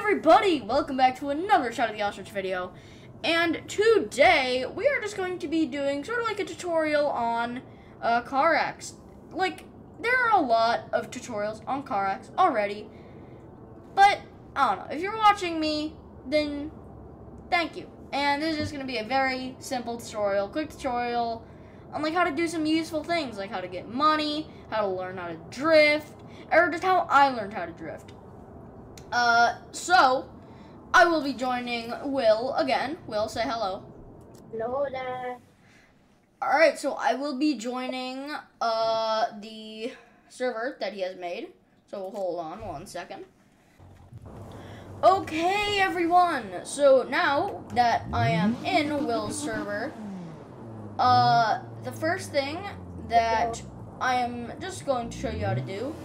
everybody, welcome back to another Shot of the Ostrich video. And today, we are just going to be doing sort of like a tutorial on CarX. Like, there are a lot of tutorials on CarX already, but, I don't know, if you're watching me, then thank you. And this is just going to be a very simple tutorial, quick tutorial on like how to do some useful things, like how to get money, how to learn how to drift, or just how I learned how to drift. So, I will be joining Will again. Will, say hello. Hello there. Alright, so I will be joining, the server that he has made. So, hold on one second. Okay, everyone. So, now that I am in Will's server, the first thing that I am just going to show you how to do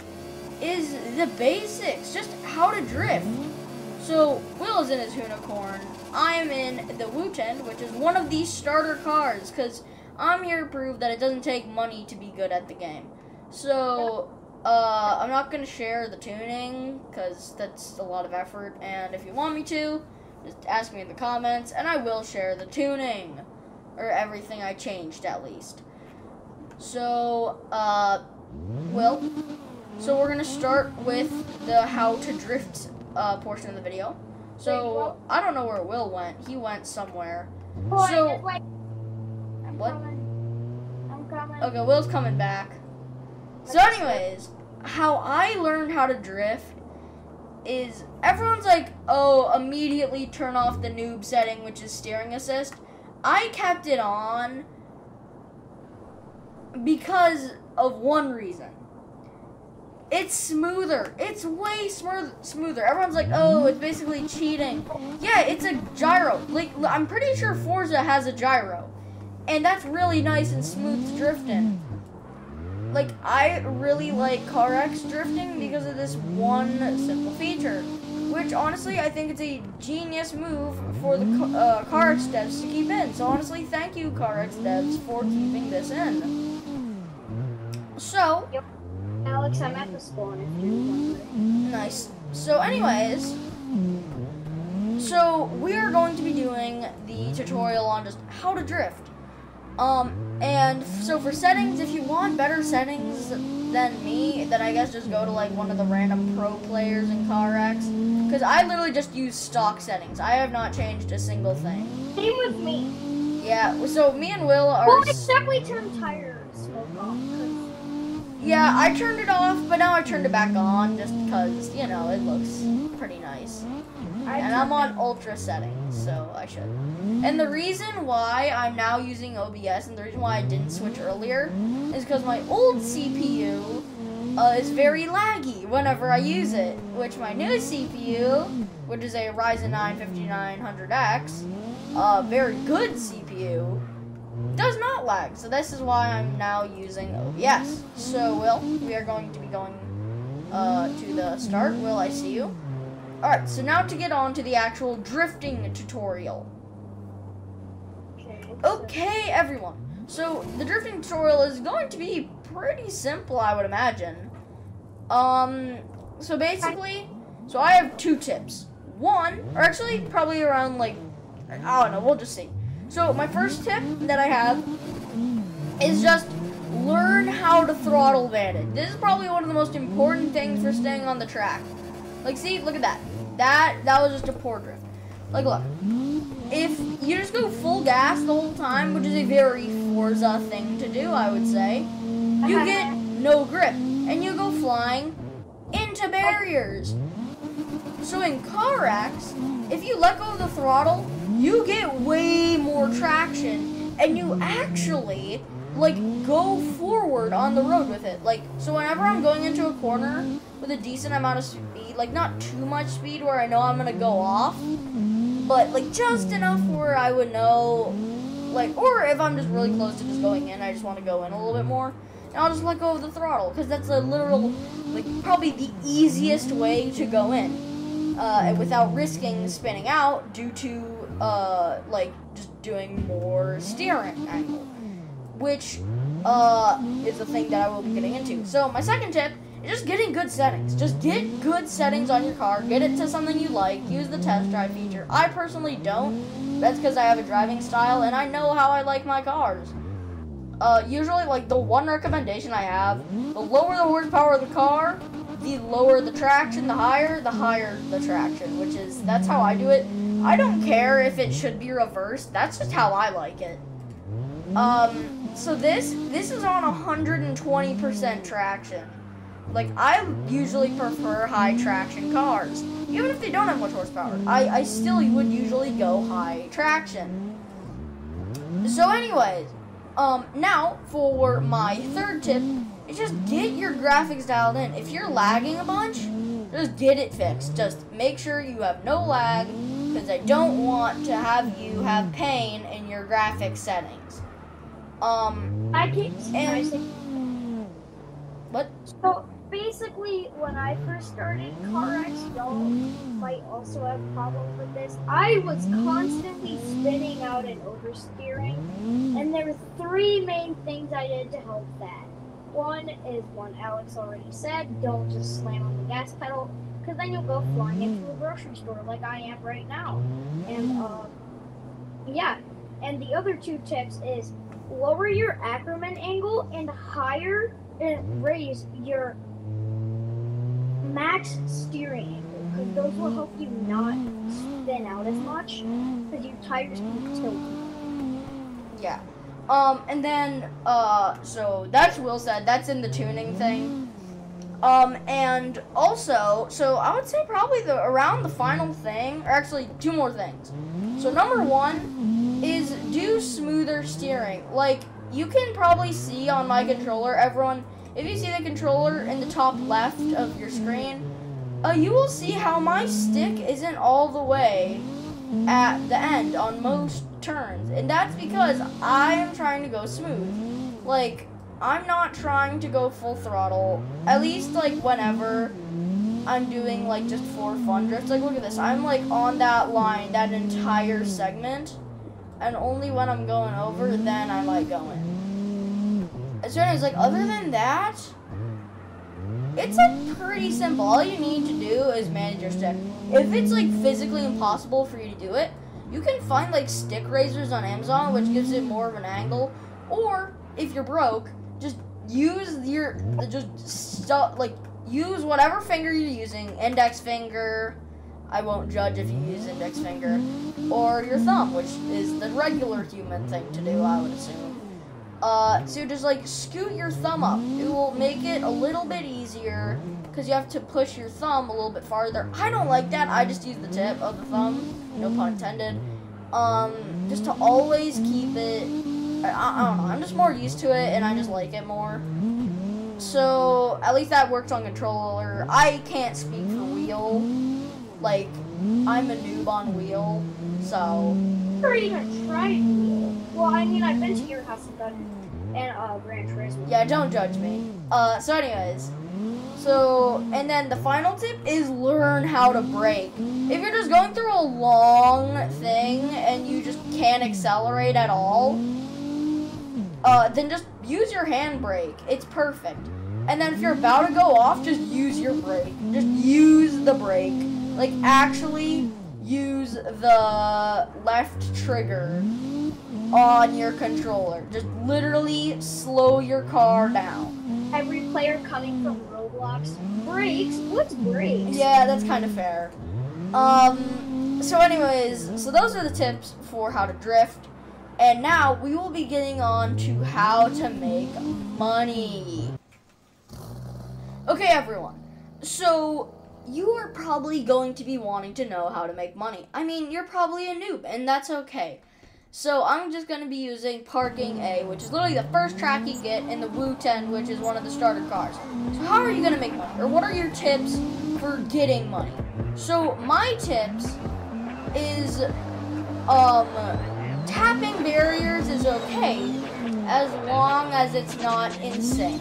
is the basics, just how to drift. So, Will is in his unicorn. I am in the Wooten, which is one of these starter cars, because I'm here to prove that it doesn't take money to be good at the game. So, I'm not going to share the tuning, because that's a lot of effort, and if you want me to, just ask me in the comments, and I will share the tuning, or everything I changed, at least. So, Will? So we're gonna start with the how to drift portion of the video. So I don't know where Will went. He went somewhere. Oh, So I'm what? I'm coming. Okay, Will's coming back. So anyways, how I learned how to drift is everyone's like, oh, immediately turn off the noob setting, which is steering assist. I kept it on because of one reason. It's smoother. It's way smoother. Everyone's like, oh, it's basically cheating. Yeah, it's a gyro. Like, I'm pretty sure Forza has a gyro. And that's really nice and smooth to drift in. Like, I really like CarX drifting because of this one simple feature. Which, honestly, I think it's a genius move for the CarX devs to keep in. So, honestly, thank you, CarX devs, for keeping this in. So... Yep. Alex, I'm at the spawn if you're wondering. Nice. So anyways, so we are going to be doing the tutorial on just how to drift. And so for settings, if you want better settings than me, then I guess just go to like one of the random pro players in CarX. Because I literally just use stock settings. I have not changed a single thing. Same with me. Yeah, so me and Will are... Well, except we turned tire smoke off. Yeah, I turned it off, but now I turned it back on just because, you know, it looks pretty nice. And I'm on ultra settings, so I should. And the reason why I'm now using OBS and the reason why I didn't switch earlier is because my old CPU is very laggy whenever I use it, which my new CPU, which is a Ryzen 9 5900X, very good CPU, does not lag, so this is why I'm now using OBS. So, Will, we are going to be going to the start. Will, I see you. Alright, so now to get on to the actual drifting tutorial. Okay, everyone. So, the drifting tutorial is going to be pretty simple, I would imagine. So basically, so I have two tips. One, or actually probably around like, I don't know, we'll just see. So my first tip that I have is just learn how to throttle bandit. This is probably one of the most important things for staying on the track. Like, see, look at that. That was just a poor drift. Like, look, if you just go full gas the whole time, which is a very Forza thing to do, I would say, you get no grip, and you go flying into barriers. So in CarX, if you let go of the throttle, you get way more traction, and you actually, like, go forward on the road with it. Like, so whenever I'm going into a corner with a decent amount of speed, like, not too much speed where I know I'm gonna go off, but, like, just enough where I would know, like, or if I'm just really close to just going in, I just want to go in a little bit more, and I'll just let go of the throttle, because that's a literal, like, probably the easiest way to go in. Without risking spinning out due to, like, just doing more steering angle, which, is the thing that I will be getting into. So, my second tip just getting good settings. Just get good settings on your car. Get it to something you like. Use the test drive feature. I personally don't. That's because I have a driving style and I know how I like my cars. Usually, like, the one recommendation I have, the lower the horsepower of the car, the lower the traction, the higher the traction, which is, that's how I do it. I don't care if it should be reversed. That's just how I like it. So this is on 120% traction. Like, I usually prefer high traction cars. Even if they don't have much horsepower, I still would usually go high traction. So anyways, now for my third tip, is just get your graphics dialed in. If you're lagging a bunch, just get it fixed. Just make sure you have no lag, because I don't want to have you have pain in your graphics settings. I keep what? So basically, when I first started CarX, y'all might also have problems with this. I was constantly spinning out and oversteering, and there were three main things I did to help that. One is one Alex already said, don't just slam on the gas pedal, because then you'll go flying into a grocery store like I am right now. And yeah, and the other two tips is lower your Ackerman angle and higher and raise your max steering angle, because those will help you not spin out as much, because your tires can tilt. Yeah. And then, so that's Will said, that's in the tuning thing. And also, so I would say probably around the final thing, or actually two more things. So number one is do smoother steering. Like, you can probably see on my controller, everyone, if you see the controller in the top left of your screen, you will see how my stick isn't all the way at the end on most turns, and that's because I am trying to go smooth. Like, I'm not trying to go full throttle, at least like whenever I'm doing like just for fun drifts. Like, look at this, I'm like on that line that entire segment, and only when I'm going over then I might go in. So anyways, like, other than that, it's like pretty simple. All you need to do is manage your stick. If it's like physically impossible for you to do it, you can find like stick raisers on Amazon, which gives it more of an angle. Or if you're broke, just use use whatever finger you're using, index finger. I won't judge if you use index finger, or your thumb, which is the regular human thing to do, I would assume. So just like scoot your thumb up. It will make it a little bit easier, because you have to push your thumb a little bit farther. I don't like that. I just use the tip of the thumb, no pun intended. Just to always keep it, I don't know, I'm just more used to it, and I just like it more. So, at least that works on controller. I can't speak for wheel. Like, I'm a noob on wheel, so. Never even tried wheel. Well, I mean, I've been to your house and done Gran Turismo. Yeah, don't judge me. So anyways. So, and then the final tip is learn how to brake. If you're just going through a long thing and you just can't accelerate at all, then just use your handbrake. It's perfect. And then if you're about to go off, just use your brake. Just use the brake. Like, actually use the left trigger on your controller. Just literally slow your car down. Every player coming from Roblox, brakes? What's brakes? Yeah, that's kind of fair. So anyways, so those are the tips for how to drift. And now we will be getting on to how to make money. Okay, everyone. So you are probably going to be wanting to know how to make money. I mean, you're probably a noob, and that's okay. So I'm just going to be using Parking A, which is literally the first track you get in the Wu 10, which is one of the starter cars. So how are you going to make money? Or what are your tips for getting money? So my tips is tapping barriers is okay as long as it's not insane.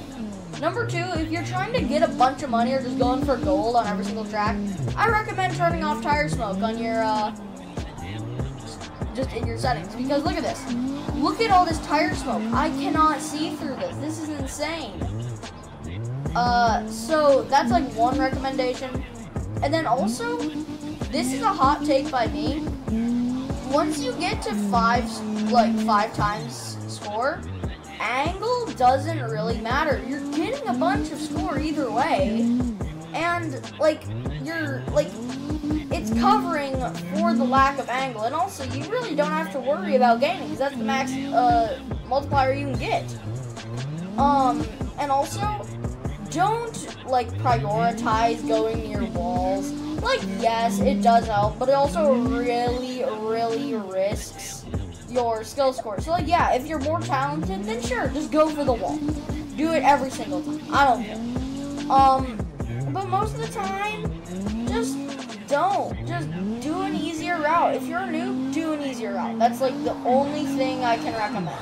Number two, if you're trying to get a bunch of money or just going for gold on every single track, I recommend turning off tire smoke on your just in your settings, because look at this. Look at all this tire smoke. I cannot see through this. This is insane. So that's like one recommendation. And then also, this is a hot take by me. Once you get to five times score, angle doesn't really matter. You're getting a bunch of score either way, and it's covering for the lack of angle. And also, you really don't have to worry about gaining because that's the max multiplier you can get. And also, don't prioritize going near walls. Yes, it does help, but it also really risks your skill score. So yeah, if you're more talented, then sure, just go for the wall. Do it every single time. I don't care. But most of the time, just don't. Just do an easier route. If you're a noob, do an easier route. That's the only thing I can recommend.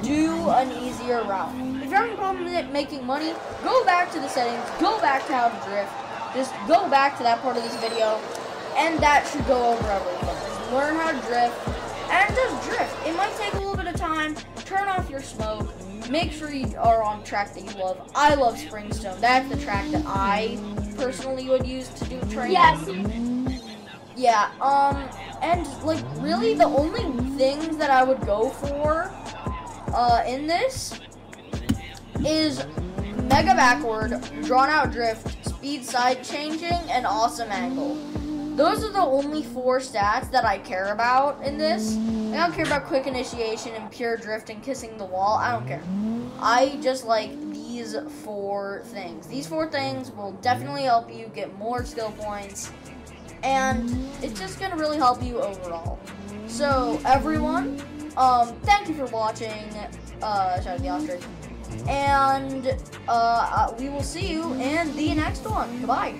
Do an easier route. If you're having a problem with making money, go back to the settings, go back to how to drift. Just go back to that part of this video, and that should go over everything. Just learn how to drift, and just drift. It might take a little bit of time. Turn off your smoke. Make sure you are on track that you love. I love Springstone. That's the track that I personally would use to do training. Yes. Yeah, and really the only things that I would go for in this is mega backward, drawn out drift, speed side changing, and awesome angle. Those are the only 4 stats that I care about in this. I don't care about quick initiation and pure drift and kissing the wall. I don't care. I just like these 4 things. These 4 things will definitely help you get more skill points, and it's just gonna really help you overall. So everyone, thank you for watching. Shout out the ostrich. And we will see you in the next one. Goodbye.